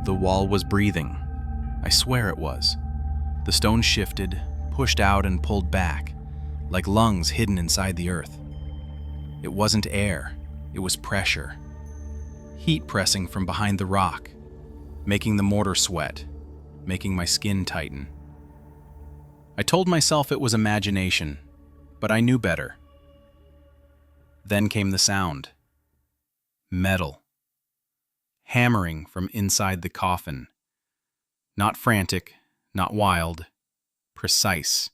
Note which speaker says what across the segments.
Speaker 1: The wall was breathing. I swear it was. The stone shifted, pushed out and pulled back, like lungs hidden inside the earth. It wasn't air, it was pressure. Heat pressing from behind the rock, making the mortar sweat, making my skin tighten. I told myself it was imagination, but I knew better. Then came the sound. Metal. Hammering from inside the coffin. Not frantic, not wild, precise.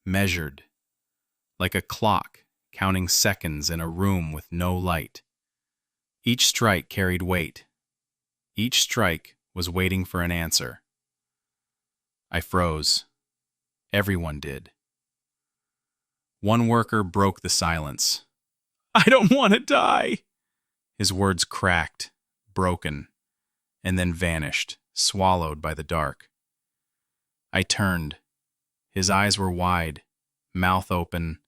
Speaker 1: Measured. Like a clock counting seconds in a room with no light. Each strike carried weight. Each strike was waiting for an answer. I froze. Everyone did. One worker broke the silence. "I don't want to die." His words cracked, broken, and then vanished, swallowed by the dark. I turned. His eyes were wide, mouth open,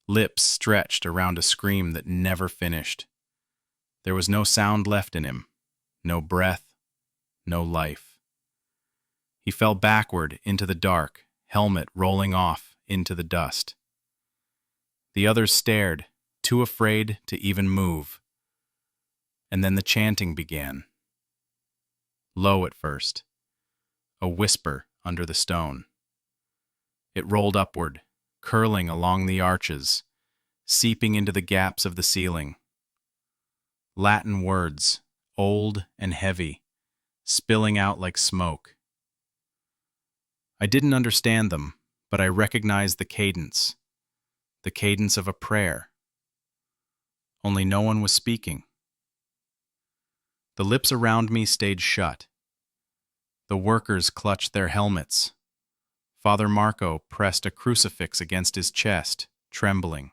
Speaker 1: lips stretched around a scream that never finished. There was no sound left in him, no breath, no life. He fell backward into the dark, helmet rolling off into the dust. The others stared, too afraid to even move. And then the chanting began. Low at first, a whisper under the stone. It rolled upward, curling along the arches, seeping into the gaps of the ceiling. Latin words, old and heavy, spilling out like smoke. I didn't understand them, but I recognized the cadence of a prayer. Only no one was speaking. The lips around me stayed shut. The workers clutched their helmets. Father Marco pressed a crucifix against his chest, trembling.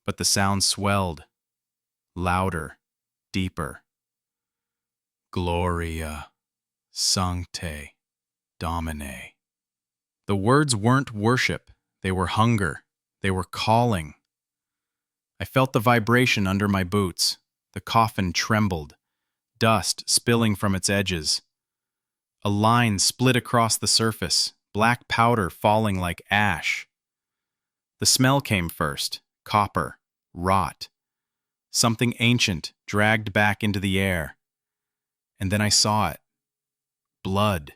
Speaker 1: But the sound swelled, louder, deeper. Gloria Sancte Domine. The words weren't worship, they were hunger, they were calling. I felt the vibration under my boots. The coffin trembled, dust spilling from its edges. A line split across the surface, black powder falling like ash. The smell came first, copper, rot. Something ancient dragged back into the air. And then I saw it. Blood.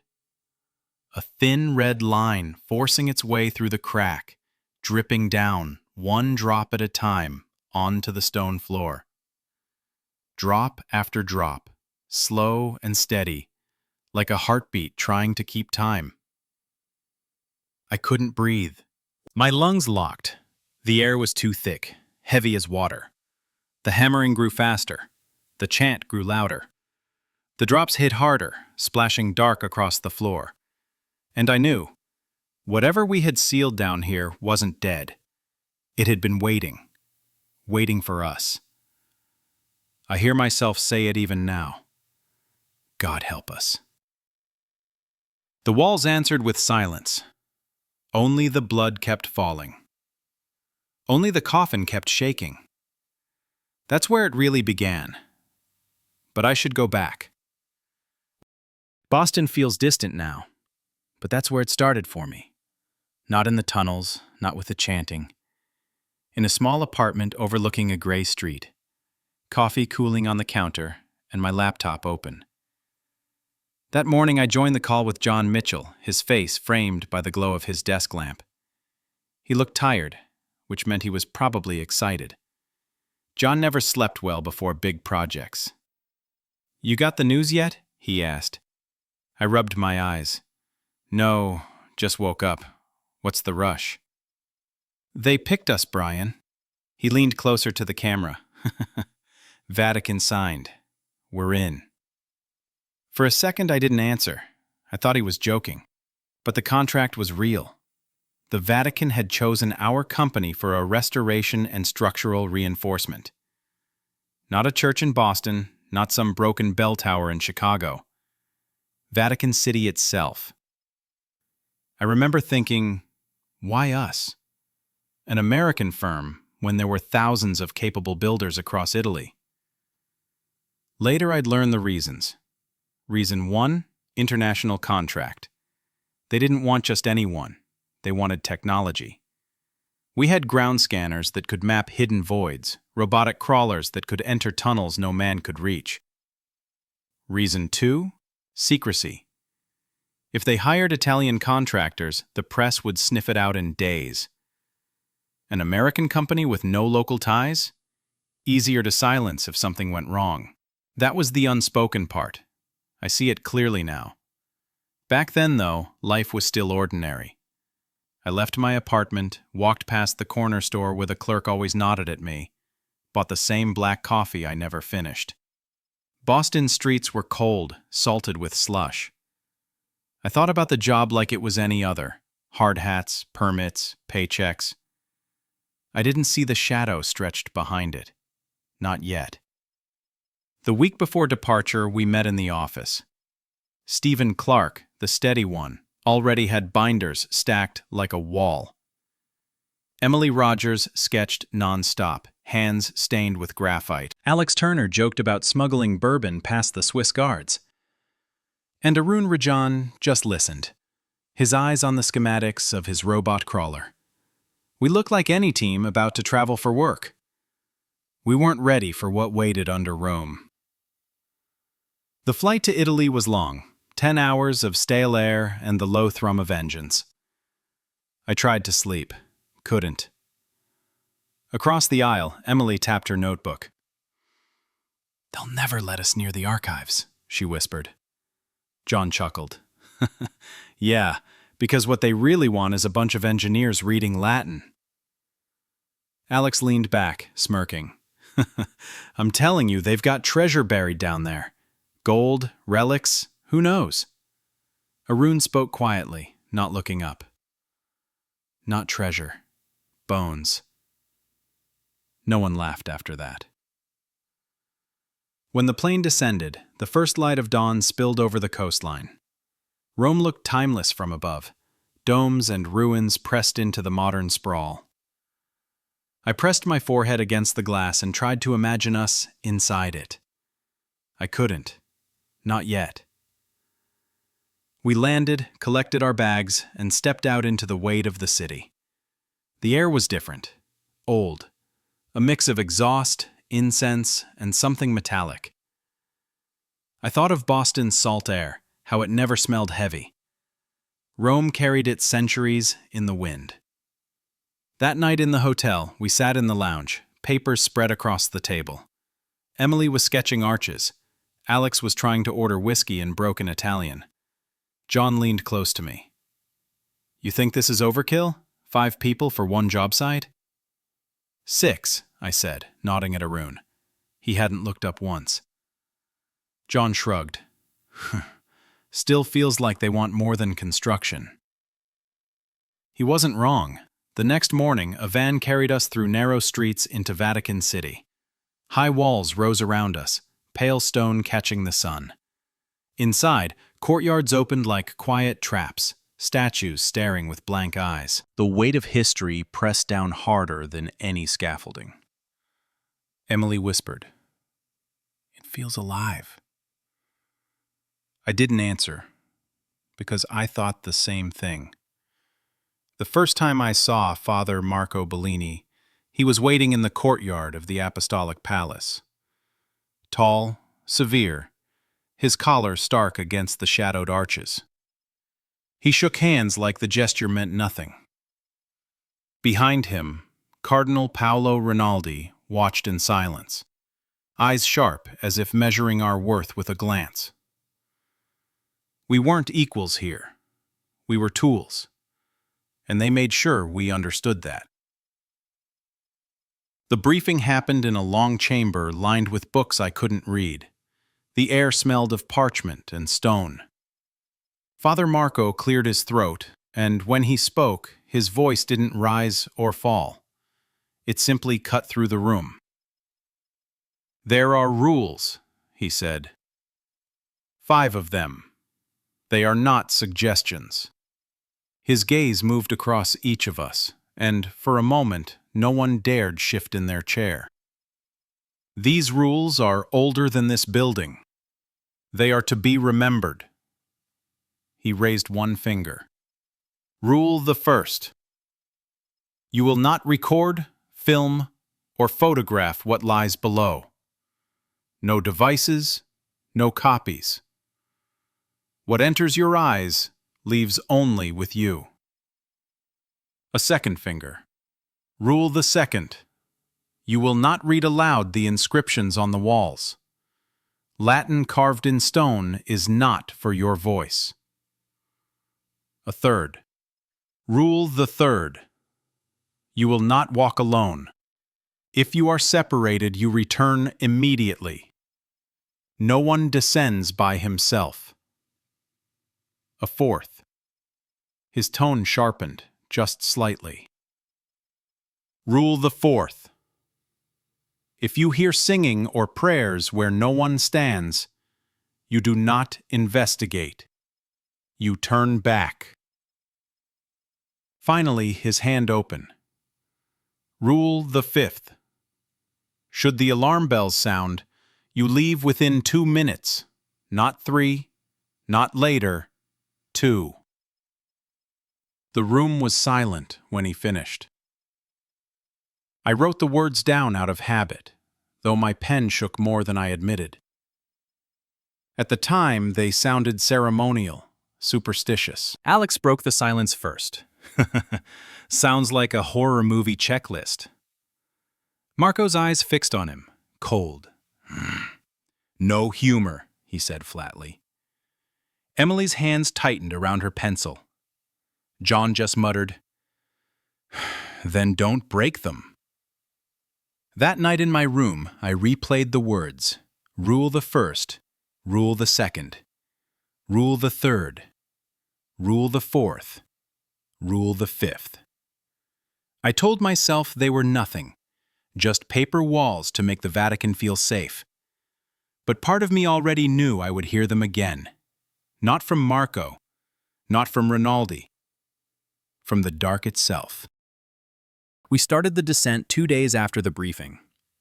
Speaker 1: A thin red line forcing its way through the crack, dripping down, one drop at a time, onto the stone floor. Drop after drop, slow and steady, like a heartbeat trying to keep time. I couldn't breathe. My lungs locked. The air was too thick, heavy as water. The hammering grew faster. The chant grew louder. The drops hit harder, splashing dark across the floor. And I knew, whatever we had sealed down here wasn't dead. It had been waiting for us. I hear myself say it even now. God help us. The walls answered with silence. Only the blood kept falling. Only the coffin kept shaking. That's where it really began. But I should go back. Boston feels distant now, but that's where it started for me. Not in the tunnels, not with the chanting. In a small apartment overlooking a gray street. Coffee cooling on the counter, and my laptop open. That morning I joined the call with John Mitchell, his face framed by the glow of his desk lamp. He looked tired, which meant he was probably excited. John never slept well before big projects. "You got the news yet?" he asked. I rubbed my eyes. "No, just woke up. What's the rush?" "They picked us, Brian." He leaned closer to the camera. "Vatican signed. We're in." For a second I didn't answer. I thought he was joking. But the contract was real. The Vatican had chosen our company for a restoration and structural reinforcement. Not a church in Boston, not some broken bell tower in Chicago. Vatican City itself. I remember thinking, why us? An American firm when there were thousands of capable builders across Italy. Later I'd learn the reasons. Reason 1, international contract. They didn't want just anyone. They wanted technology. We had ground scanners that could map hidden voids, robotic crawlers that could enter tunnels no man could reach. Reason 2, secrecy. If they hired Italian contractors, the press would sniff it out in days. An American company with no local ties? Easier to silence if something went wrong. That was the unspoken part. I see it clearly now. Back then, though, life was still ordinary. I left my apartment, walked past the corner store where the clerk always nodded at me, bought the same black coffee I never finished. Boston's streets were cold, salted with slush. I thought about the job like it was any other. Hard hats, permits, paychecks. I didn't see the shadow stretched behind it. Not yet. The week before departure, we met in the office. Stephen Clark, the steady one, already had binders stacked like a wall. Emily Rogers sketched nonstop, hands stained with graphite. Alex Turner joked about smuggling bourbon past the Swiss guards. And Arun Rajan just listened, his eyes on the schematics of his robot crawler. We looked like any team about to travel for work. We weren't ready for what waited under Rome. The flight to Italy was long, 10 hours of stale air and the low thrum of engines. I tried to sleep, couldn't. Across the aisle, Emily tapped her notebook. "They'll never let us near the archives," she whispered. John chuckled. "Yeah, because what they really want is a bunch of engineers reading Latin." Alex leaned back, smirking. "I'm telling you, they've got treasure buried down there. Gold, relics, who knows?" Arun spoke quietly, not looking up. "Not treasure. Bones." No one laughed after that. When the plane descended, the first light of dawn spilled over the coastline. Rome looked timeless from above, domes and ruins pressed into the modern sprawl. I pressed my forehead against the glass and tried to imagine us inside it. I couldn't. Not yet. We landed, collected our bags, and stepped out into the weight of the city. The air was different, old, a mix of exhaust, incense, and something metallic. I thought of Boston's salt air, how it never smelled heavy. Rome carried its centuries in the wind. That night in the hotel, we sat in the lounge, papers spread across the table. Emily was sketching arches. Alex was trying to order whiskey in broken Italian. John leaned close to me. "You think this is overkill? 5 people for one job site?" "6, I said, nodding at Arun. He hadn't looked up once. John shrugged. "Still feels like they want more than construction." He wasn't wrong. The next morning, a van carried us through narrow streets into Vatican City. High walls rose around us, pale stone catching the sun. Inside, courtyards opened like quiet traps, statues staring with blank eyes. The weight of history pressed down harder than any scaffolding. Emily whispered, "It feels alive." I didn't answer, because I thought the same thing. The first time I saw Father Marco Bellini, he was waiting in the courtyard of the Apostolic Palace. Tall, severe, his collar stark against the shadowed arches. He shook hands like the gesture meant nothing. Behind him, Cardinal Paolo Rinaldi watched in silence, eyes sharp as if measuring our worth with a glance. We weren't equals here. We were tools, and they made sure we understood that. The briefing happened in a long chamber lined with books I couldn't read. The air smelled of parchment and stone. Father Marco cleared his throat, and when he spoke, his voice didn't rise or fall. It simply cut through the room. "There are rules," he said. 5 of them. They are not suggestions. His gaze moved across each of us, and for a moment, no one dared shift in their chair. "These rules are older than this building. They are to be remembered. He raised one finger. Rule the first. You will not record, film, or photograph what lies below. No devices, no copies. What enters your eyes leaves only with you. A second finger. Rule the second. You will not read aloud the inscriptions on the walls. Latin carved in stone is not for your voice. A third. Rule the third. You will not walk alone. If you are separated, you return immediately. No one descends by himself. A fourth. His tone sharpened, just slightly. Rule the fourth. If you hear singing or prayers where no one stands, you do not investigate. You turn back. Finally, his hand open. Rule the fifth. Should the alarm bells sound, you leave within 2 minutes, not 3, not later, 2. The room was silent when he finished. I wrote the words down out of habit, though my pen shook more than I admitted. At the time, they sounded ceremonial, superstitious. Alex broke the silence first. Sounds like a horror movie checklist. Marco's eyes fixed on him, cold. No humor, he said flatly. Emily's hands tightened around her pencil. John just muttered, "Then don't break them." That night in my room, I replayed the words, rule the first, rule the second, rule the third, rule the fourth, rule the fifth. I told myself they were nothing, just paper walls to make the Vatican feel safe. But part of me already knew I would hear them again. Not from Marco, not from Rinaldi, from the dark itself. We started the descent 2 days after the briefing.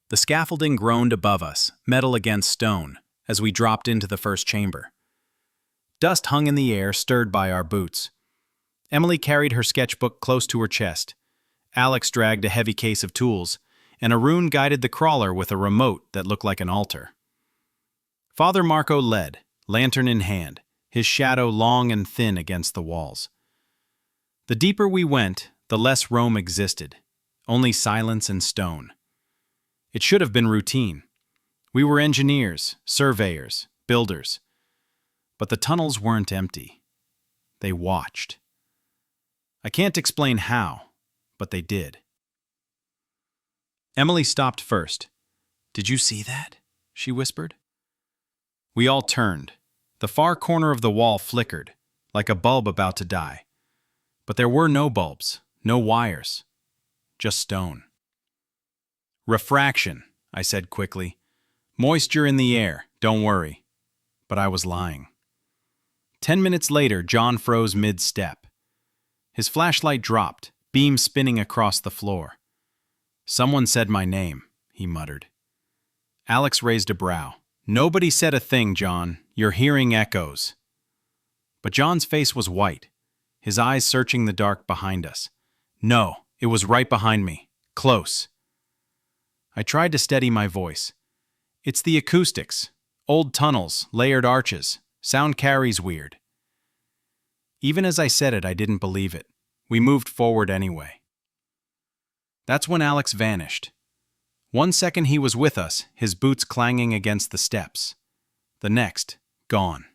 Speaker 1: The scaffolding groaned above us, metal against stone, as we dropped into the first chamber. Dust hung in the air, stirred by our boots. Emily carried her sketchbook close to her chest. Alex dragged a heavy case of tools, and Arun guided the crawler with a remote that looked like an altar. Father Marco led, lantern in hand, his shadow long and thin against the walls. The deeper we went, the less Rome existed, only silence and stone. It should have been routine. We were engineers, surveyors, builders. But the tunnels weren't empty. They watched. I can't explain how, but they did. Emily stopped first. "Did you see that?" she whispered. We all turned. The far corner of the wall flickered, like a bulb about to die. But there were no bulbs, no wires, just stone. "Refraction," I said quickly. "Moisture in the air, don't worry." But I was lying. 10 minutes later, John froze mid-step. His flashlight dropped, beam spinning across the floor. "Someone said my name," he muttered. Alex raised a brow. "Nobody said a thing, John. You're hearing echoes." But John's face was white, his eyes searching the dark behind us. "No, it was right behind me. Close." I tried to steady my voice. "It's the acoustics. Old tunnels, layered arches. Sound carries weird." Even as I said it, I didn't believe it. We moved forward anyway. That's when Alex vanished. 1 second he was with us, his boots clanging against the steps. The next, gone.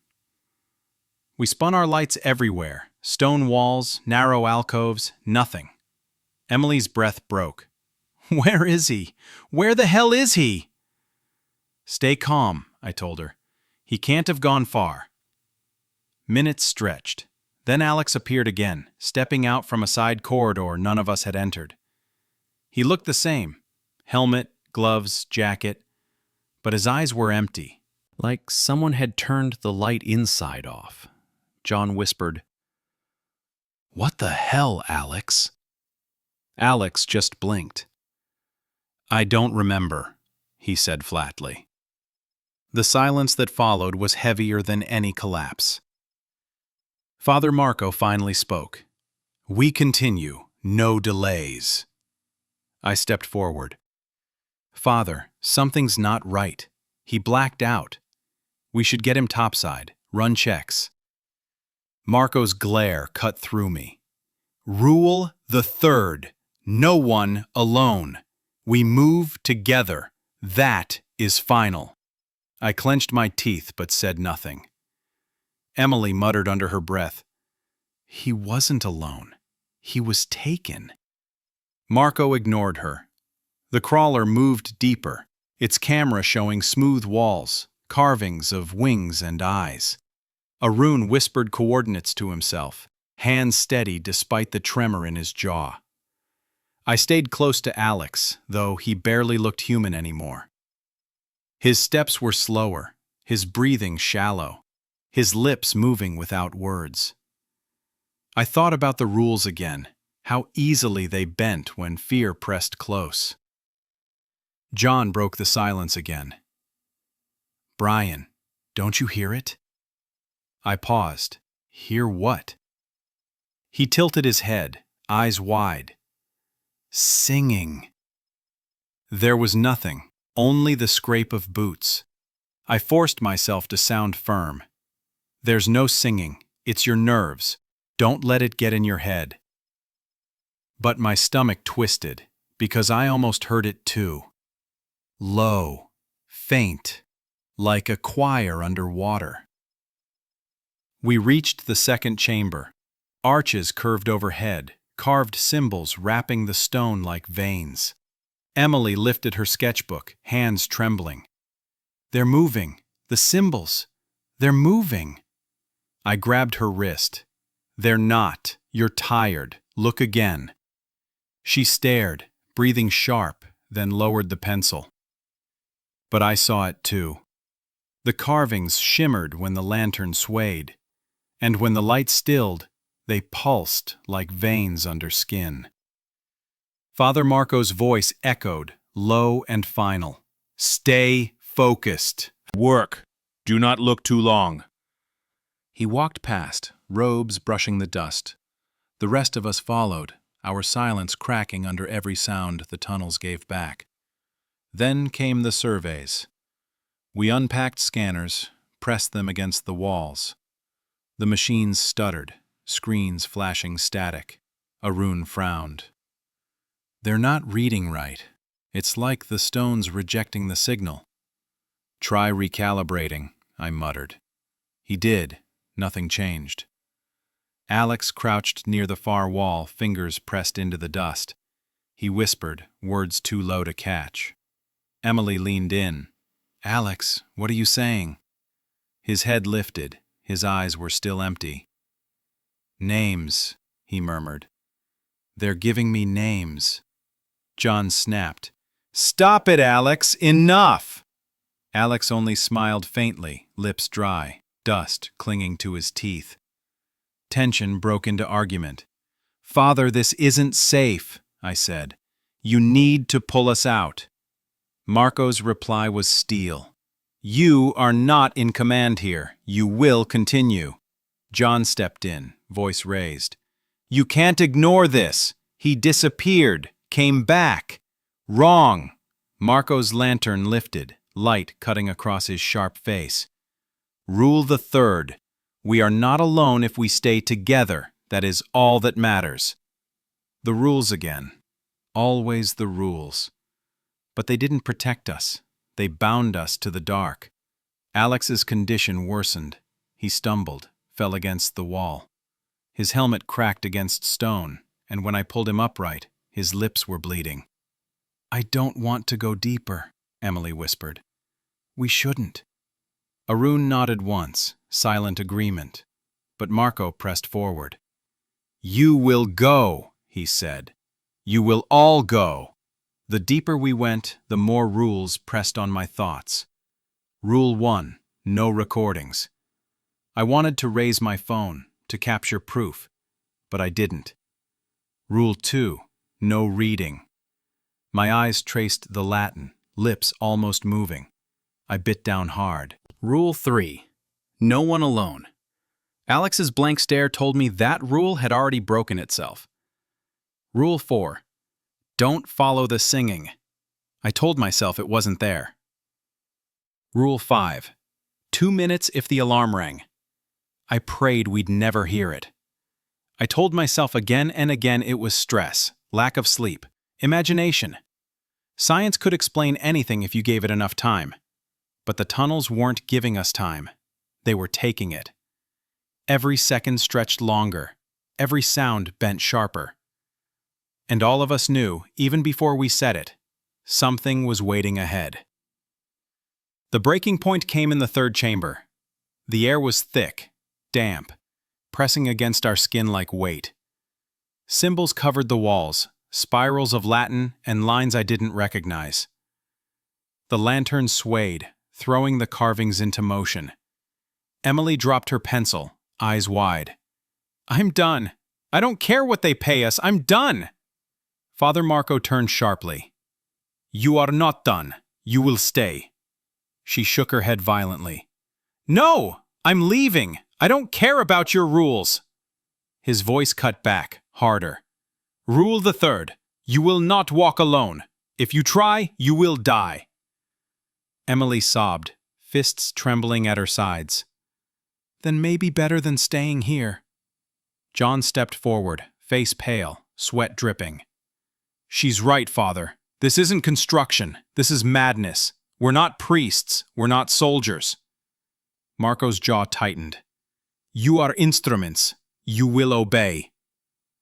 Speaker 1: We spun our lights everywhere, stone walls, narrow alcoves, nothing. Emily's breath broke. "Where is he? Where the hell is he?" "Stay calm," I told her. "He can't have gone far." Minutes stretched. Then Alex appeared again, stepping out from a side corridor none of us had entered. He looked the same. Helmet, gloves, jacket. But his eyes were empty. Like someone had turned the light inside off. John whispered, "What the hell, Alex?" Alex just blinked. "I don't remember," he said flatly. The silence that followed was heavier than any collapse. Father Marco finally spoke. "We continue, no delays." I stepped forward. "Father, something's not right. He blacked out. We should get him topside, run checks." Marco's glare cut through me. "Rule the third. No one alone. We move together. That is final." I clenched my teeth but said nothing. Emily muttered under her breath, "He wasn't alone. He was taken." Marco ignored her. The crawler moved deeper, its camera showing smooth walls, carvings of wings and eyes. Arun whispered coordinates to himself, hands steady despite the tremor in his jaw. I stayed close to Alex, though he barely looked human anymore. His steps were slower, his breathing shallow, his lips moving without words. I thought about the rules again, how easily they bent when fear pressed close. John broke the silence again. "Brian, don't you hear it?" I paused. "Hear what?" He tilted his head, eyes wide. "Singing." There was nothing, only the scrape of boots. I forced myself to sound firm. "There's no singing, it's your nerves. Don't let it get in your head." But my stomach twisted, because I almost heard it too. Low, faint, like a choir underwater. We reached the second chamber. Arches curved overhead, carved symbols wrapping the stone like veins. Emily lifted her sketchbook, hands trembling. "They're moving. The symbols. They're moving." I grabbed her wrist. "They're not. You're tired. Look again." She stared, breathing sharp, then lowered the pencil. But I saw it too. The carvings shimmered when the lantern swayed, and when the light stilled, they pulsed like veins under skin. Father Marco's voice echoed, low and final. "Stay focused.
Speaker 2: Work. Do not look too long."
Speaker 1: He walked past, robes brushing the dust. The rest of us followed, our silence cracking under every sound the tunnels gave back. Then came the surveys. We unpacked scanners, pressed them against the walls. The machines stuttered, screens flashing static. Arun frowned. "They're not reading right. It's like the stone's rejecting the signal." "Try recalibrating," I muttered. He did. Nothing changed. Alex crouched near the far wall, fingers pressed into the dust. He whispered, words too low to catch. Emily leaned in. "Alex, what are you saying?" His head lifted. His eyes were still empty. "Names," he murmured. "They're giving me names." John snapped. "Stop it, Alex! Enough!" Alex only smiled faintly, lips dry, dust clinging to his teeth. Tension broke into argument. "Father, this isn't safe," I said. "You need to pull us out." Marco's reply was steel. "You are not in command here. You will continue." John stepped in, voice raised. "You can't ignore this. He disappeared, came back. Wrong." Marco's lantern lifted, light cutting across his sharp face. "Rule the third. We are not alone if we stay together. That is all that matters." The rules again. Always the rules. But they didn't protect us. They bound us to the dark. Alex's condition worsened. He stumbled, fell against the wall. His helmet cracked against stone, and when I pulled him upright, his lips were bleeding. "I don't want to go deeper," Emily whispered. "We shouldn't." Arun nodded once, silent agreement. But Marco pressed forward. "You will go," he said. "You will all go." The deeper we went, the more rules pressed on my thoughts. Rule 1, no recordings. I wanted to raise my phone, to capture proof, but I didn't. Rule 2, no reading. My eyes traced the Latin, lips almost moving. I bit down hard. Rule 3. No one alone. Alex's blank stare told me that rule had already broken itself. Rule 4. Don't follow the singing. I told myself it wasn't there. Rule 5. 2 minutes if the alarm rang. I prayed we'd never hear it. I told myself again and again it was stress, lack of sleep, imagination. Science could explain anything if you gave it enough time. But the tunnels weren't giving us time. They were taking it. Every second stretched longer. Every sound bent sharper. And all of us knew, even before we said it, something was waiting ahead. The breaking point came in the third chamber. The air was thick, damp, pressing against our skin like weight. Symbols covered the walls, spirals of Latin and lines I didn't recognize. The lantern swayed, throwing the carvings into motion. Emily dropped her pencil, eyes wide. "I'm done. I don't care what they pay us. I'm done." Father Marco turned sharply. "You are not done. You will stay." She shook her head violently. "No! I'm leaving. I don't care about your rules." His voice cut back, harder. "Rule the third. You will not walk alone. If you try, you will die." Emily sobbed, fists trembling at her sides. "Then maybe better than staying here." John stepped forward, face pale, sweat dripping. "She's right, Father. This isn't construction. This is madness. We're not priests. We're not soldiers." Marco's jaw tightened. "You are instruments. You will obey."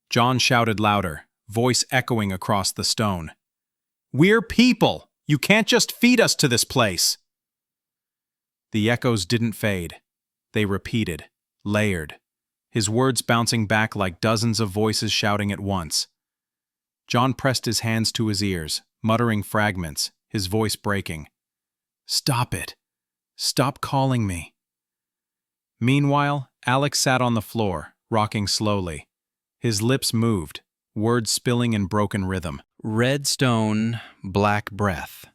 Speaker 1: John shouted louder, voice echoing across the stone. "We're people! You can't just feed us to this place!" The echoes didn't fade. They repeated, layered, his words bouncing back like dozens of voices shouting at once. John pressed his hands to his ears, muttering fragments, his voice breaking. "Stop it! Stop calling me!" Meanwhile, Alex sat on the floor, rocking slowly. His lips moved, words spilling in broken rhythm. "Red stone, black breath.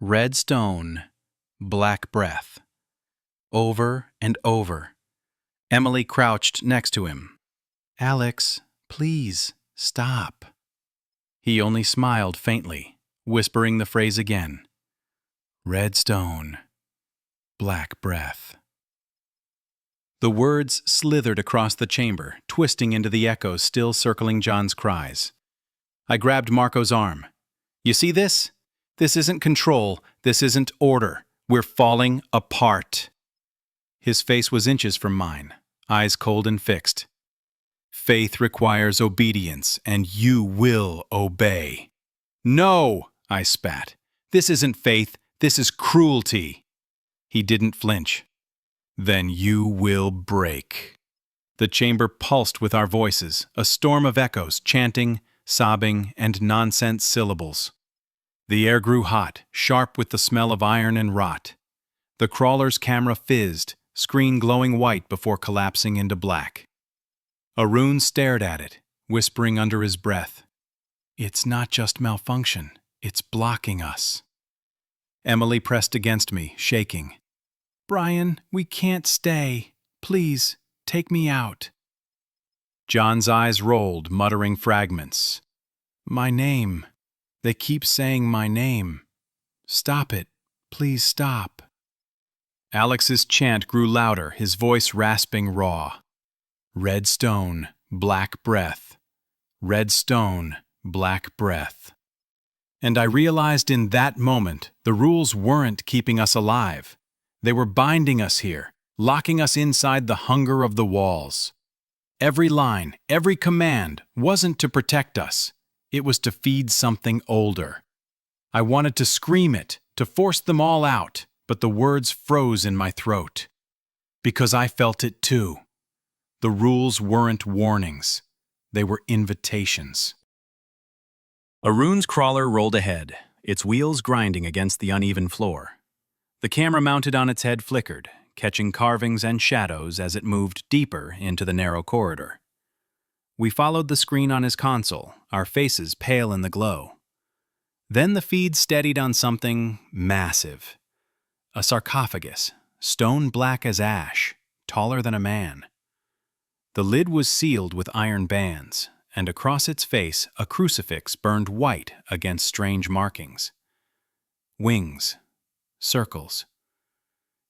Speaker 1: Red stone, black breath." Over and over. Emily crouched next to him. "Alex, please, stop." He only smiled faintly, whispering the phrase again. "Red stone, black breath." The words slithered across the chamber, twisting into the echoes still circling John's cries. I grabbed Marco's arm. "You see this? This isn't control. This isn't order. We're falling apart." His face was inches from mine, eyes cold and fixed. "Faith requires obedience, and you will obey." "No!" I spat. "This isn't faith. This is cruelty." He didn't flinch. "Then you will break." The chamber pulsed with our voices, a storm of echoes, chanting, sobbing, and nonsense syllables. The air grew hot, sharp with the smell of iron and rot. The crawler's camera fizzed, screen glowing white before collapsing into black. Arun stared at it, whispering under his breath, "It's not just malfunction, it's blocking us." Emily pressed against me, shaking. "Brian, we can't stay. Please, take me out." John's eyes rolled, muttering fragments. "My name. They keep saying my name. Stop it. Please stop." Alex's chant grew louder, his voice rasping raw. "Red stone, black breath. Red stone, black breath." And I realized in that moment the rules weren't keeping us alive. They were binding us here, locking us inside the hunger of the walls. Every line, every command wasn't to protect us. It was to feed something older. I wanted to scream it, to force them all out, but the words froze in my throat. Because I felt it too. The rules weren't warnings. They were invitations. Arun's crawler rolled ahead, its wheels grinding against the uneven floor. The camera mounted on its head flickered, catching carvings and shadows as it moved deeper into the narrow corridor. We followed the screen on his console, our faces pale in the glow. Then the feed steadied on something massive. A sarcophagus, stone black as ash, taller than a man. The lid was sealed with iron bands, and across its face a crucifix burned white against strange markings. Wings, circles,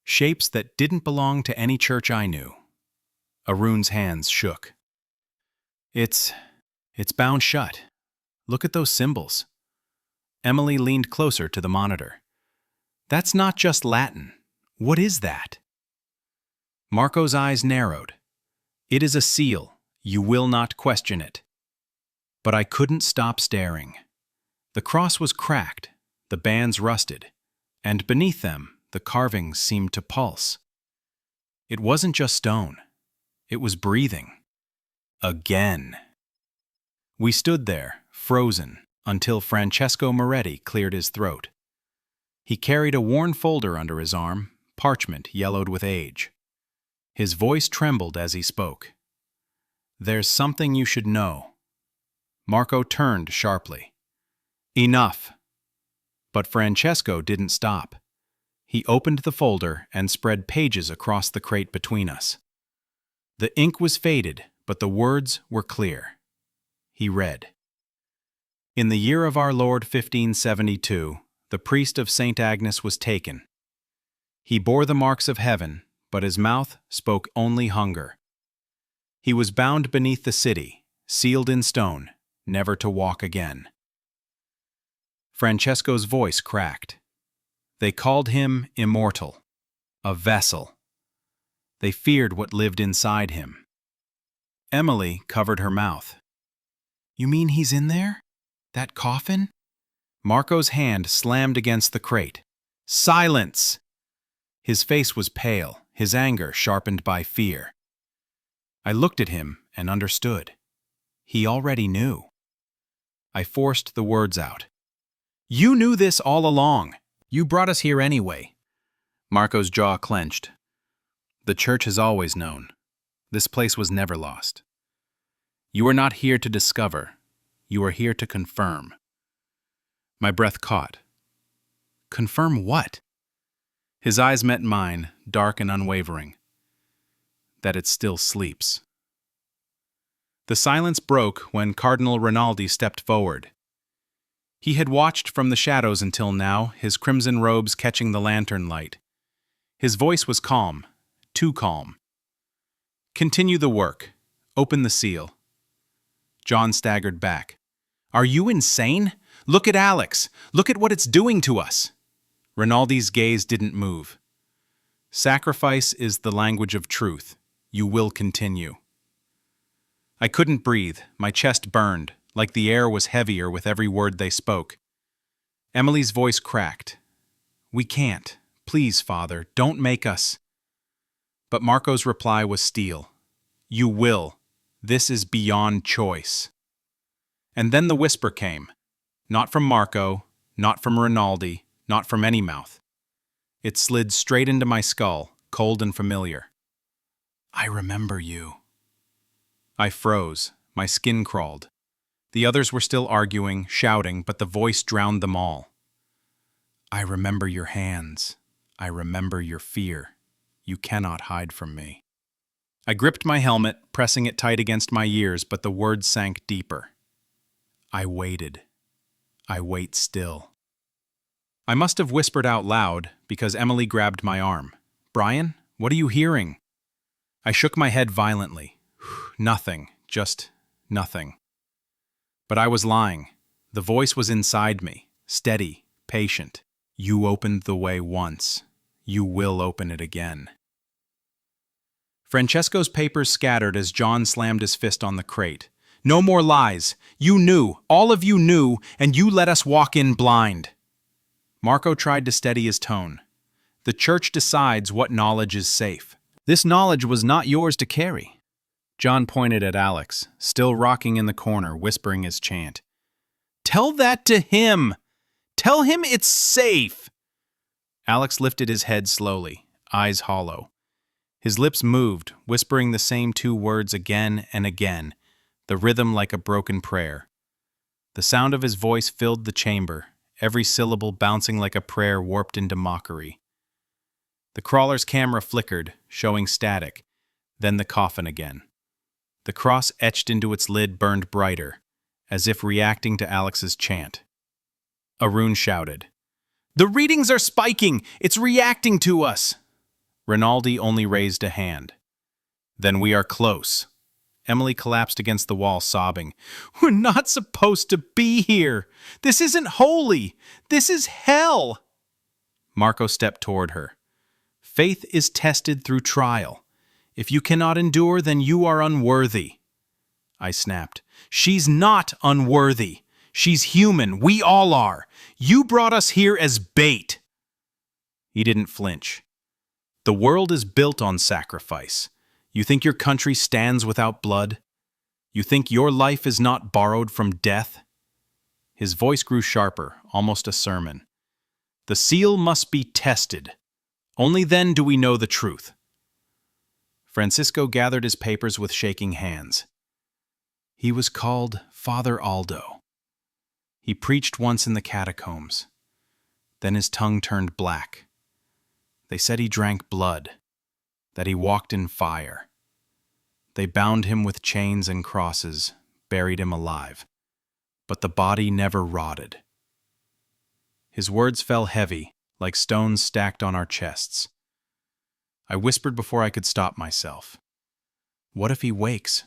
Speaker 1: shapes that didn't belong to any church I knew. Arun's hands shook. It's bound shut. Look at those symbols. Emily leaned closer to the monitor. That's not just Latin. What is that? Marco's eyes narrowed. It is a seal. You will not question it. But I couldn't stop staring. The cross was cracked, the bands rusted, and beneath them the carvings seemed to pulse. It wasn't just stone. It was breathing. Again. We stood there, frozen, until Francesco Moretti cleared his throat. He carried a worn folder under his arm, parchment yellowed with age. His voice trembled as he spoke. There's something you should know. Marco turned sharply. Enough. But Francesco didn't stop. He opened the folder and spread pages across the crate between us. The ink was faded, but the words were clear. He read, In the year of our Lord 1572, the priest of St. Agnes was taken. He bore the marks of heaven, but his mouth spoke only hunger. He was bound beneath the city, sealed in stone, never to walk again. Francesco's voice cracked. They called him immortal, a vessel. They feared what lived inside him. Emily covered her mouth. You mean he's in there? That coffin? Marco's hand slammed against the crate. Silence! His face was pale, his anger sharpened by fear. I looked at him and understood. He already knew. I forced the words out. You knew this all along. You brought us here anyway. Marco's jaw clenched. The church has always known. This place was never lost. You are not here to discover. You are here to confirm. My breath caught. Confirm what? His eyes met mine, dark and unwavering. That it still sleeps. The silence broke when Cardinal Rinaldi stepped forward. He had watched from the shadows until now, his crimson robes catching the lantern light. His voice was calm, too calm. Continue the work. Open the seal. John staggered back. Are you insane? Look at Alex. Look at what it's doing to us. Rinaldi's gaze didn't move. Sacrifice is the language of truth. You will continue. I couldn't breathe. My chest burned, like the air was heavier with every word they spoke. Emily's voice cracked. We can't. Please, Father, don't make us. But Marco's reply was steel. You will. This is beyond choice. And then the whisper came. Not from Marco, not from Rinaldi, not from any mouth. It slid straight into my skull, cold and familiar. I remember you. I froze. My skin crawled. The others were still arguing, shouting, but the voice drowned them all. I remember your hands. I remember your fear. You cannot hide from me. I gripped my helmet, pressing it tight against my ears, but the words sank deeper. I waited. I wait still. I must have whispered out loud because Emily grabbed my arm. Brian, what are you hearing? I shook my head violently. Nothing, just nothing. But I was lying. The voice was inside me, steady, patient. You opened the way once. You will open it again. Francesco's papers scattered as John slammed his fist on the crate. No more lies. You knew, all of you knew, and you let us walk in blind. Marco tried to steady his tone. The church decides what knowledge is safe. This knowledge was not yours to carry. John pointed at Alex, still rocking in the corner, whispering his chant. Tell that to him! Tell him it's safe! Alex lifted his head slowly, eyes hollow. His lips moved, whispering the same two words again and again, the rhythm like a broken prayer. The sound of his voice filled the chamber, every syllable bouncing like a prayer warped into mockery. The crawler's camera flickered, showing static, then the coffin again. The cross etched into its lid burned brighter, as if reacting to Alex's chant. Arun shouted, "The readings are spiking! It's reacting to us!" Rinaldi only raised a hand. "Then we are close." Emily collapsed against the wall, sobbing, "We're not supposed to be here! This isn't holy! This is hell!" Marco stepped toward her. "Faith is tested through trial. If you cannot endure, then you are unworthy." I snapped, "She's not unworthy. She's human. We all are. You brought us here as bait." He didn't flinch. "The world is built on sacrifice. You think your country stands without blood? You think your life is not borrowed from death?" His voice grew sharper, almost a sermon. "The seal must be tested. Only then do we know the truth." Francisco gathered his papers with shaking hands. He was called Father Aldo. He preached once in the catacombs. Then his tongue turned black. They said he drank blood, that he walked in fire. They bound him with chains and crosses, buried him alive. But the body never rotted. His words fell heavy, like stones stacked on our chests. I whispered before I could stop myself. What if he wakes?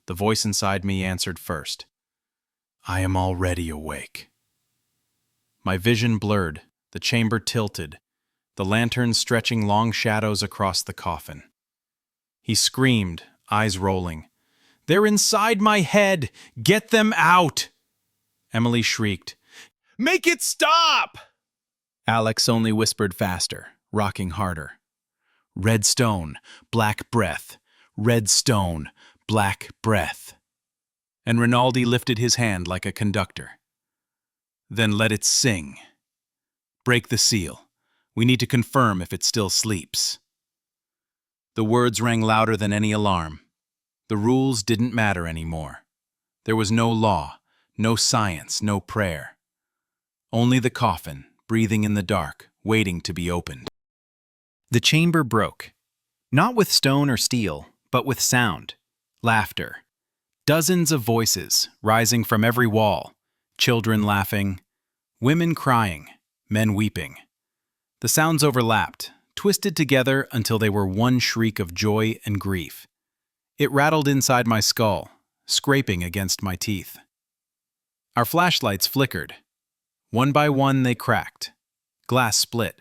Speaker 1: The voice inside me answered first. I am already awake. My vision blurred, the chamber tilted, the lantern stretching long shadows across the coffin. He screamed, eyes rolling. They're inside my head! Get them out! Emily shrieked. Make it stop! Alex only whispered faster, rocking harder. Red stone, black breath. Red stone, black breath. And Rinaldi lifted his hand like a conductor. Then let it sing. Break the seal. We need to confirm if it still sleeps. The words rang louder than any alarm. The rules didn't matter anymore. There was no law, no science, no prayer. Only the coffin, breathing in the dark, waiting to be opened. The chamber broke. Not with stone or steel, but with sound, laughter. Dozens of voices rising from every wall, children laughing, women crying, men weeping. The sounds overlapped, twisted together until they were one shriek of joy and grief. It rattled inside my skull, scraping against my teeth. Our flashlights flickered. One by one they cracked. Glass split.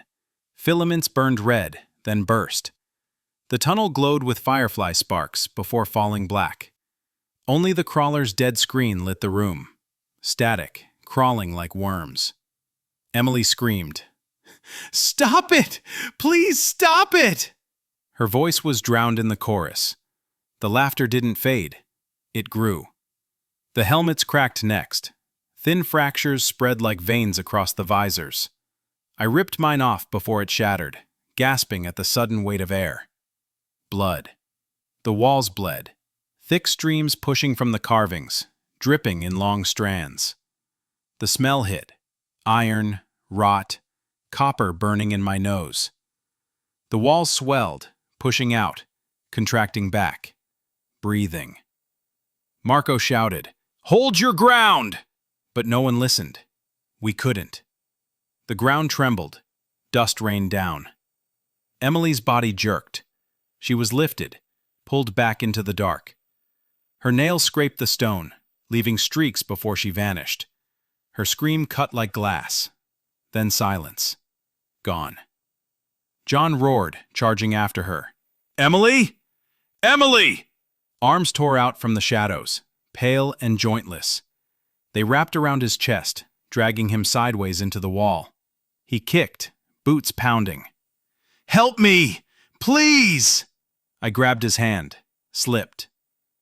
Speaker 1: Filaments burned red, then burst. The tunnel glowed with firefly sparks before falling black. Only the crawler's dead screen lit the room. Static, crawling like worms. Emily screamed. Stop it! Please stop it! Her voice was drowned in the chorus. The laughter didn't fade. It grew. The helmets cracked next. Thin fractures spread like veins across the visors. I ripped mine off before it shattered, gasping at the sudden weight of air. Blood. The walls bled. Thick streams pushing from the carvings, dripping in long strands. The smell hit. Iron, rot, copper burning in my nose. The walls swelled, pushing out, contracting back, breathing. Marco shouted, Hold your ground! But no one listened. We couldn't. The ground trembled. Dust rained down. Emily's body jerked. She was lifted, pulled back into the dark. Her nails scraped the stone, leaving streaks before she vanished. Her scream cut like glass. Then silence. Gone. John roared, charging after her. Emily! Emily! Arms tore out from the shadows, pale and jointless. They wrapped around his chest, dragging him sideways into the wall. He kicked, boots pounding. Help me! Please! I grabbed his hand, slipped.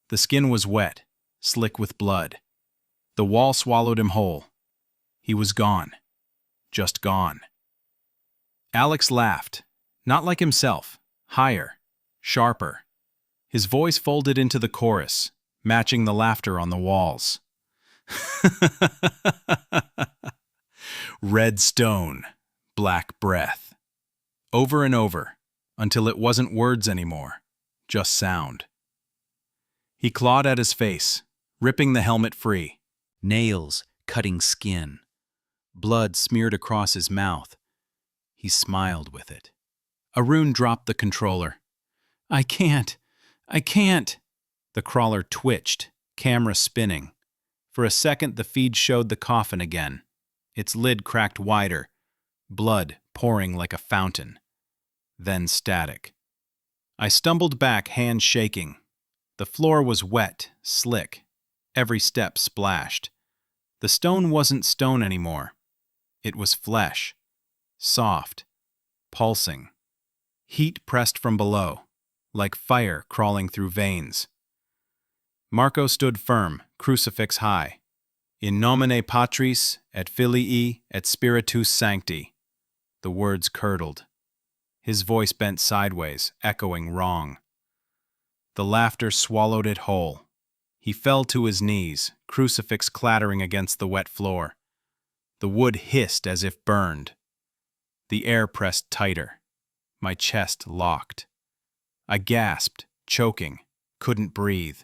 Speaker 1: The skin was wet, slick with blood. The wall swallowed him whole. He was gone. Just gone. Alex laughed, not like himself, higher, sharper. His voice folded into the chorus, matching the laughter on the walls. Red stone, black breath. over and over, until it wasn't words anymore, just sound. He clawed at his face, ripping the helmet free. Nails cutting skin. Blood smeared across his mouth. He smiled with it. Arun dropped the controller. I can't. The crawler twitched, camera spinning. For a second, the feed showed the coffin again. Its lid cracked wider, blood pouring like a fountain. Then static. I stumbled back, hands shaking. The floor was wet, slick. Every step splashed. The stone wasn't stone anymore. It was flesh. Soft. Pulsing. Heat pressed from below, like fire crawling through veins. Marco stood firm, crucifix high. In nomine Patris et Filii et Spiritus Sancti. The words curdled. His voice bent sideways, echoing wrong. The laughter swallowed it whole. He fell to his knees, crucifix clattering against the wet floor. The wood hissed as if burned. The air pressed tighter. My chest locked. I gasped, choking, couldn't breathe.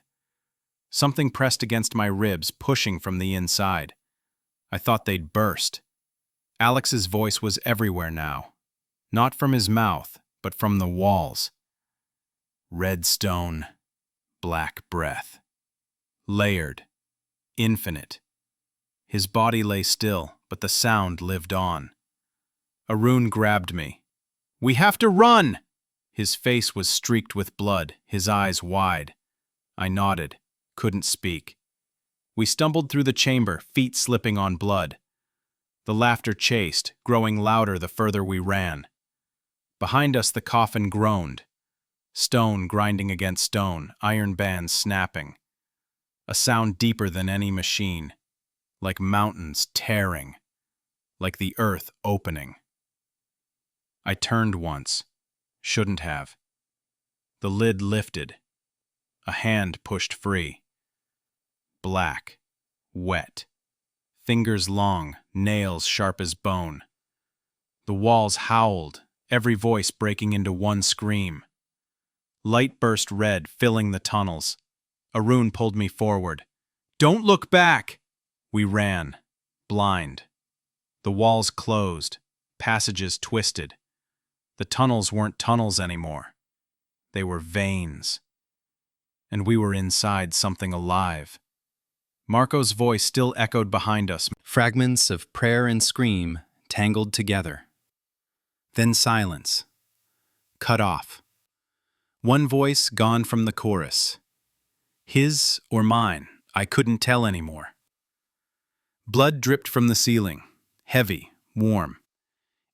Speaker 1: Something pressed against my ribs, pushing from the inside. I thought they'd burst. Alex's voice was everywhere now. Not from his mouth, but from the walls. Red stone, black breath. Layered, infinite. His body lay still, but the sound lived on. Arun grabbed me. We have to run! His face was streaked with blood, his eyes wide. I nodded, couldn't speak. We stumbled through the chamber, feet slipping on blood. The laughter chased, growing louder the further we ran. Behind us the coffin groaned. Stone grinding against stone, iron bands snapping. A sound deeper than any machine. Like mountains tearing. Like the earth opening. I turned once. Shouldn't have. The lid lifted. A hand pushed free. Black. Wet. Fingers long, nails sharp as bone. The walls howled, every voice breaking into one scream. Light burst red, filling the tunnels. Arun pulled me forward. Don't look back! We ran, blind. The walls closed, passages twisted. The tunnels weren't tunnels anymore. They were veins. And we were inside something alive. Marco's voice still echoed behind us, fragments of prayer and scream tangled together. Then silence. Cut off. One voice gone from the chorus. His or mine, I couldn't tell anymore. Blood dripped from the ceiling, heavy, warm.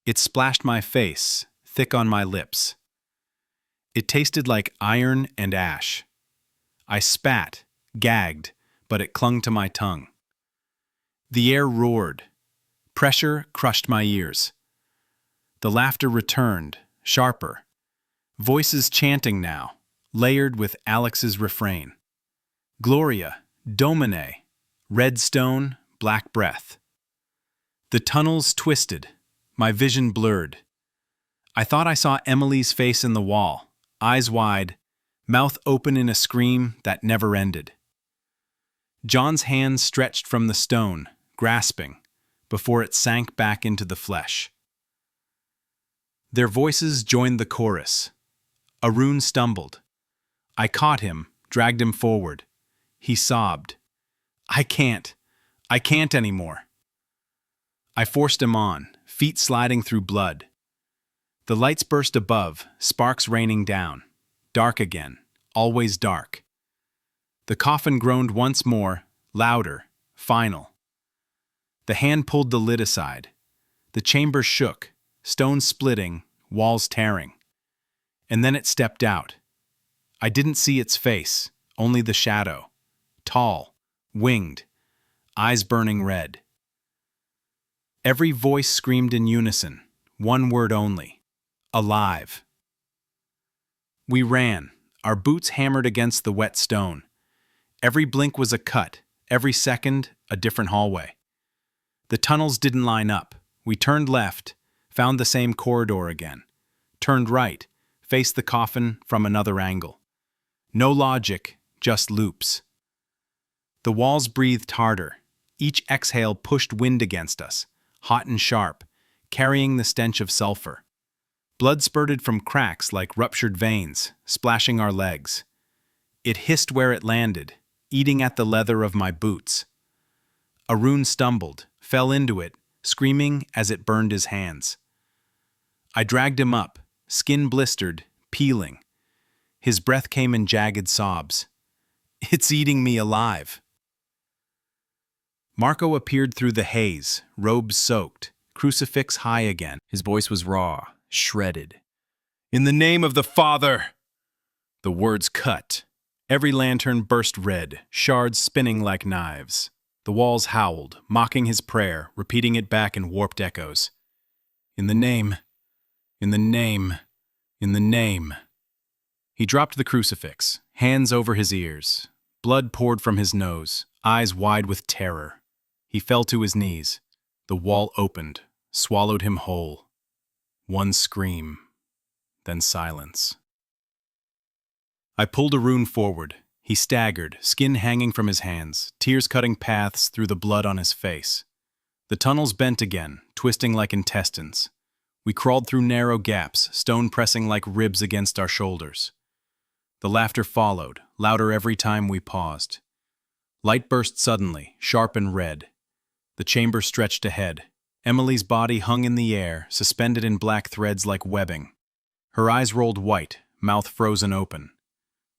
Speaker 1: It splashed my face, thick on my lips. It tasted like iron and ash. I spat, gagged, but it clung to my tongue. The air roared. Pressure crushed my ears. The laughter returned, sharper. Voices chanting now, layered with Alex's refrain. Gloria, Domine, red stone, black breath. The tunnels twisted, my vision blurred. I thought I saw Emily's face in the wall, eyes wide, mouth open in a scream that never ended. John's hands stretched from the stone, grasping, before it sank back into the flesh. Their voices joined the chorus. Arun stumbled. I caught him, dragged him forward. He sobbed. I can't anymore. I forced him on, feet sliding through blood. The lights burst above, sparks raining down. Dark again, always dark. The coffin groaned once more, louder, final. The hand pulled the lid aside. The chamber shook, stones splitting, walls tearing. And then it stepped out. I didn't see its face, only the shadow. Tall, winged, eyes burning red. Every voice screamed in unison, one word only. Alive. We ran, our boots hammered against the wet stone. Every blink was a cut, every second a different hallway. The tunnels didn't line up. We turned left, found the same corridor again. turned right, faced the coffin from another angle. No logic, just loops. The walls breathed harder. Each exhale pushed wind against us, hot and sharp, carrying the stench of sulfur. Blood spurted from cracks like ruptured veins, splashing our legs. It hissed where it landed, eating at the leather of my boots. Arun stumbled, fell into it, screaming as it burned his hands. I dragged him up, skin blistered, peeling. His breath came in jagged sobs. "It's eating me alive." Marco appeared through the haze, robes soaked, crucifix high again.
Speaker 3: His voice was raw, shredded.
Speaker 1: "In the name of the Father!" The words cut. Every lantern burst red, shards spinning like knives. The walls howled, mocking his prayer, repeating it back in warped echoes. "In the name, in the name, in the name." He dropped the crucifix, hands over his ears. Blood poured from his nose, eyes wide with terror. He fell to his knees. The wall opened, swallowed him whole. One scream, then silence. I pulled Arun forward. He staggered, skin hanging from his hands, tears cutting paths through the blood on his face. The tunnels bent again, twisting like intestines. We crawled through narrow gaps, stone pressing like ribs against our shoulders. The laughter followed, louder every time we paused. Light burst suddenly, sharp and red. The chamber stretched ahead. Emily's body hung in the air, suspended in black threads like webbing. Her eyes rolled white, mouth frozen open.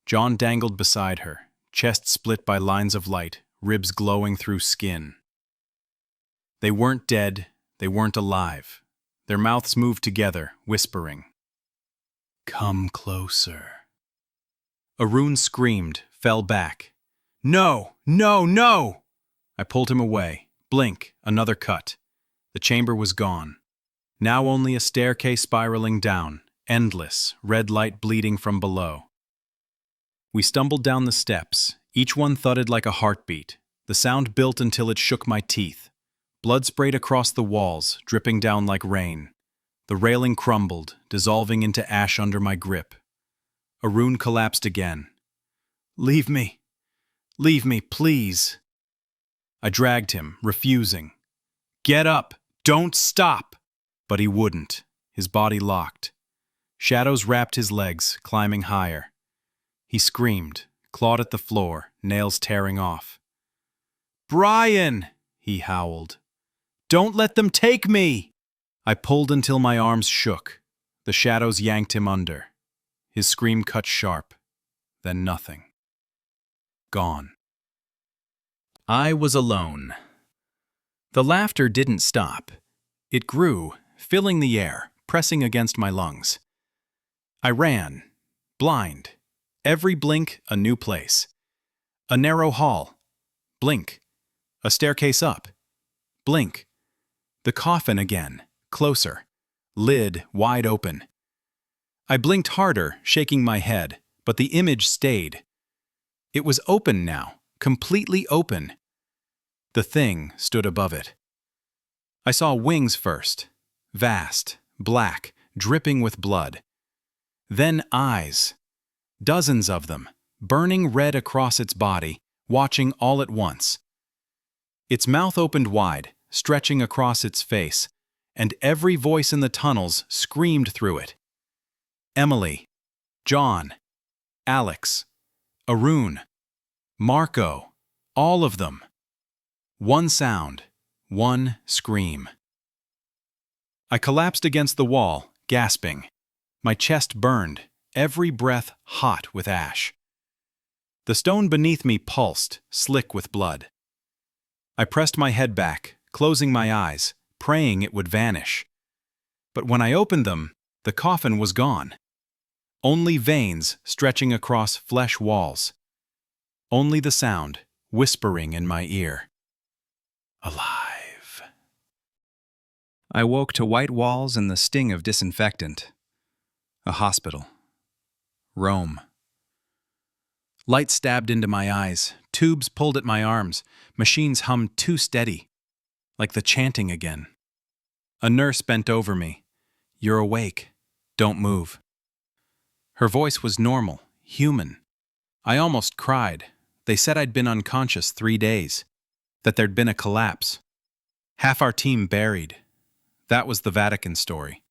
Speaker 1: John dangled beside her, chest split by lines of light, ribs glowing through skin. They weren't dead, they weren't alive. Their mouths moved together, whispering. "Come closer." Arun screamed, fell back. "No! No! No!" I pulled him away. Blink, another cut. The chamber was gone. Now only a staircase spiraling down, endless, red light bleeding from below. We stumbled down the steps. Each one thudded like a heartbeat. The sound built until it shook my teeth. Blood sprayed across the walls, dripping down like rain. The railing crumbled, dissolving into ash under my grip. Arun collapsed again. "Leave me. Leave me, please." I dragged him, refusing. "Get up! Don't stop!" But he wouldn't. His body locked. Shadows wrapped his legs, climbing higher. He screamed, clawed at the floor, nails tearing off. "Brian!" he howled. "Don't let them take me!" I pulled until my arms shook. The shadows yanked him under. His scream cut sharp, then nothing. Gone. I was alone. The laughter didn't stop. It grew, filling the air, pressing against my lungs. I ran, blind. Every blink, a new place. A narrow hall. Blink. A staircase up. Blink. The coffin again, closer. Lid wide open. I blinked harder, shaking my head, but the image stayed. It was open now, completely open. The thing stood above it. I saw wings first, vast, black, dripping with blood. Then eyes, dozens of them, burning red across its body, watching all at once. Its mouth opened wide, stretching across its face, and every voice in the tunnels screamed through it. Emily, John, Alex, Arun, Marco, all of them. One sound, one scream. I collapsed against the wall, gasping. My chest burned, every breath hot with ash. The stone beneath me pulsed, slick with blood. I pressed my head back, closing my eyes, praying it would vanish. But when I opened them, the coffin was gone. Only veins stretching across flesh walls. Only the sound, whispering in my ear. Alive. I woke to white walls and the sting of disinfectant. A hospital. Rome. Light stabbed into my eyes, tubes pulled at my arms, machines hummed too steady, like the chanting again. A nurse bent over me. "You're awake. Don't move. Her voice was normal, human. I almost cried. They said I'd been unconscious 3 days, that there'd been a collapse. Half our team buried. That was the Vatican story.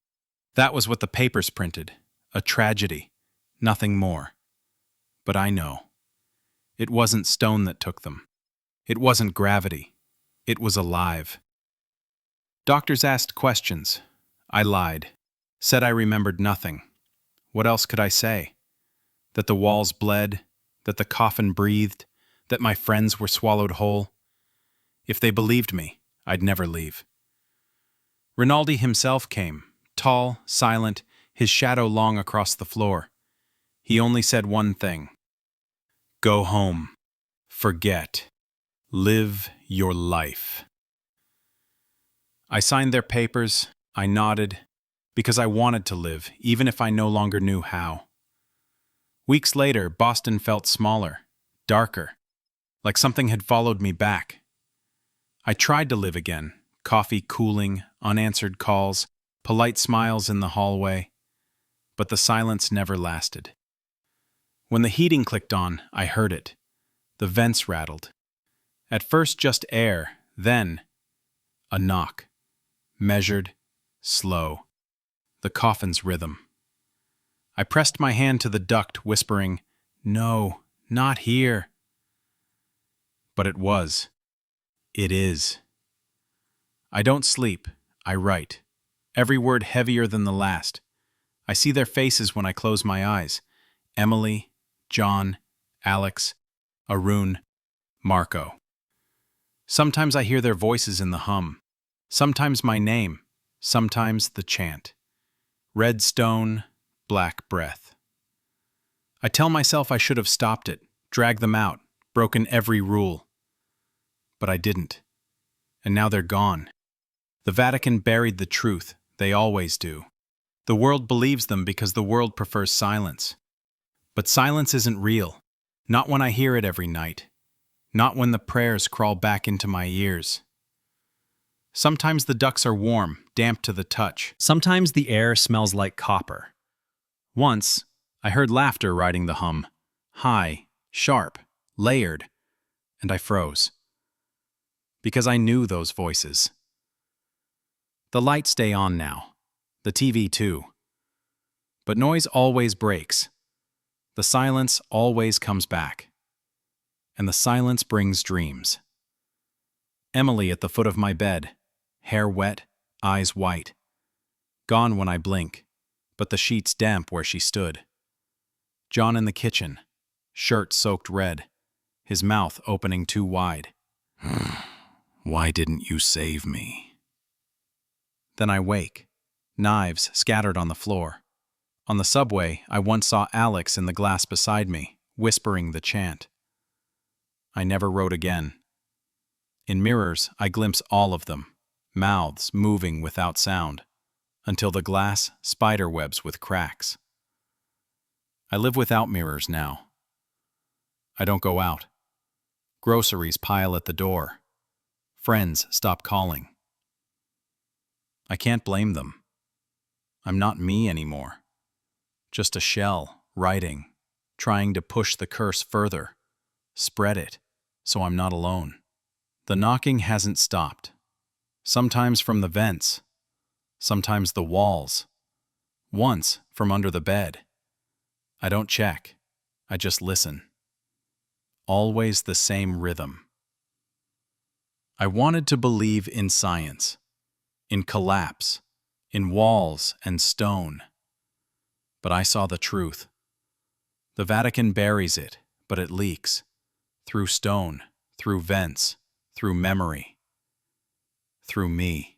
Speaker 1: That was what the papers printed. A tragedy. Nothing more. But I know. It wasn't stone that took them. It wasn't gravity. It was alive. Doctors asked questions. I lied. Said I remembered nothing. What else could I say? That the walls bled, that the coffin breathed, that my friends were swallowed whole. If they believed me, I'd never leave. Rinaldi himself came, tall, silent, his shadow long across the floor. He only said one thing. Go home. Forget. Live your life. I signed their papers. I nodded, because I wanted to live, even if I no longer knew how. Weeks later, Boston felt smaller, darker, like something had followed me back. I tried to live again, coffee cooling, unanswered calls, polite smiles in the hallway, but the silence never lasted. When the heating clicked on, I heard it. The vents rattled. At first just air, then a knock. Measured, slow. The coffin's rhythm. I pressed my hand to the duct, whispering, "No, not here." But it was. It is. I don't sleep. I write. Every word heavier than the last. I see their faces when I close my eyes. Emily, John, Alex, Arun, Marco. Sometimes I hear their voices in the hum. Sometimes my name. Sometimes the chant. Red stone, black breath. I tell myself I should have stopped it, dragged them out, broken every rule. But I didn't. And now they're gone. The Vatican buried the truth. They always do. The world believes them because the world prefers silence. But silence isn't real. Not when I hear it every night. Not when the prayers crawl back into my ears. Sometimes the ducts are warm, damp to the touch.
Speaker 3: Sometimes the air smells like copper.
Speaker 1: Once, I heard laughter riding the hum. High, sharp, layered. And I froze. Because I knew those voices. The lights stay on now. The TV too. But noise always breaks. The silence always comes back. And the silence brings dreams. Emily at the foot of my bed, hair wet, eyes white. Gone when I blink, but the sheets damp where she stood. John in the kitchen, shirt soaked red, his mouth opening too wide. Why didn't you save me? Then I wake, knives scattered on the floor. On the subway, I once saw Alex in the glass beside me, whispering the chant. I never wrote again. In mirrors, I glimpse all of them, mouths moving without sound, until the glass spiderwebs with cracks. I live without mirrors now. I don't go out. Groceries pile at the door. Friends stop calling. I can't blame them. I'm not me anymore. Just a shell, writing, trying to push the curse further, spread it, so I'm not alone. The knocking hasn't stopped. Sometimes from the vents, sometimes the walls, once from under the bed. I don't check, I just listen. Always the same rhythm. I wanted to believe in science, in collapse, in walls and stone. But I saw the truth. The Vatican buries it, but it leaks. Through stone, through vents, through memory, through me.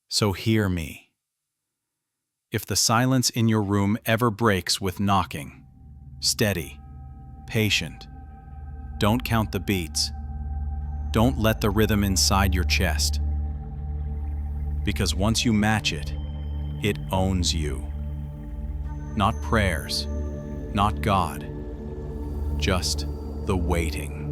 Speaker 1: So hear me. If the silence in your room ever breaks with knocking, steady, patient, don't count the beats. Don't let the rhythm inside your chest. Because once you match it, it owns you. Not prayers, not God, just the waiting.